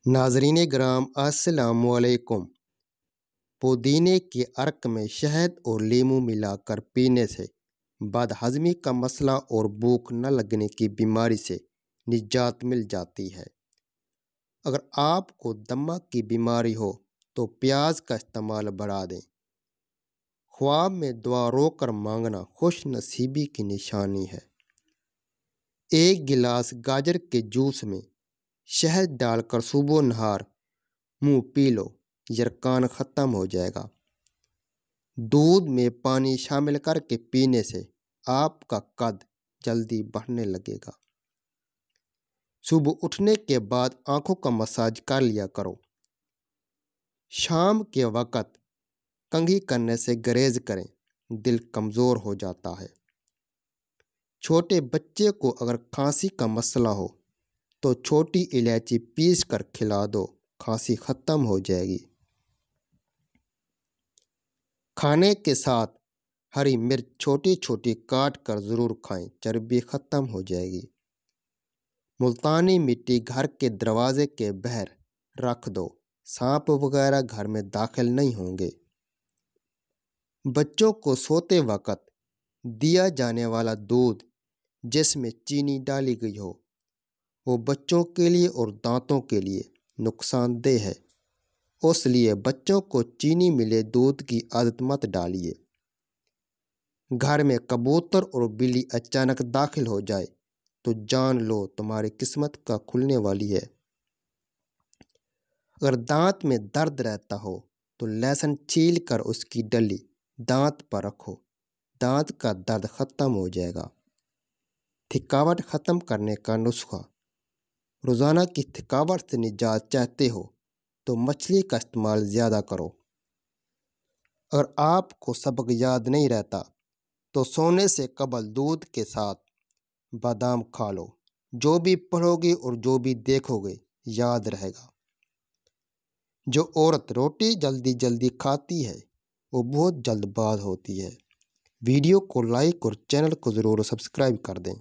ناظرین گرام السلام علیکم۔ پودینے کے عرق میں شہد اور لیموں ملا کر پینے سے بد ہضمی کا مسئلہ اور بھوک نہ لگنے کی بیماری سے نجات مل جاتی ہے۔ اگر آپ کو دمہ کی بیماری ہو تو پیاز کا استعمال بڑھا دیں۔ خواب میں دعا رو کر مانگنا خوش نصیبی کی نشانی ہے۔ ایک گلاس گاجر کے جوس میں شہد ڈال کر صبح و نہار منہ پی لو، یرقان ختم ہو جائے گا۔ دودھ میں پانی شامل کر کے پینے سے آپ کا قد جلدی بڑھنے لگے گا۔ صبح اٹھنے کے بعد آنکھوں کا مساج کر لیا کرو۔ شام کے وقت کنگھی کرنے سے گریز کریں، دل کمزور ہو جاتا ہے۔ چھوٹے بچے کو اگر کھانسی کا مسئلہ ہو تو چھوٹی الائچی پیس کر کھلا دو، کھانسی ختم ہو جائے گی۔ کھانے کے ساتھ ہری مرچ چھوٹی چھوٹی کاٹ کر ضرور کھائیں، چربی ختم ہو جائے گی۔ ملتانی مٹی گھر کے دروازے کے باہر رکھ دو، سانپ وغیرہ گھر میں داخل نہیں ہوں گے۔ بچوں کو سوتے وقت دیا جانے والا دودھ جس میں چینی ڈالی گئی ہو وہ بچوں کے لیے اور دانتوں کے لیے نقصان دہ ہے، اس لیے بچوں کو چینی ملے دودھ کی عادت مت ڈالیے۔ گھر میں کبوتر اور بلی اچانک داخل ہو جائے تو جان لو تمہاری قسمت کا کھلنے والی ہے۔ اگر دانت میں درد رہتا ہو تو لہسن چھیل کر اس کی ڈلی دانت پر رکھو، دانت کا درد ختم ہو جائے گا۔ تھکاوٹ ختم کرنے کا نسخہ: روزانہ کی تھکاوٹ سے نجات چاہتے ہو تو مچھلی کا استعمال زیادہ کرو۔ اگر آپ کو سبق یاد نہیں رہتا تو سونے سے قبل دودھ کے ساتھ بادام کھا لو، جو بھی پڑھو گے اور جو بھی دیکھو گے یاد رہے گا۔ جو عورت روٹی جلدی جلدی کھاتی ہے وہ بہت جلد باز ہوتی ہے۔ ویڈیو کو لائک اور چینل کو ضرور سبسکرائب کر دیں۔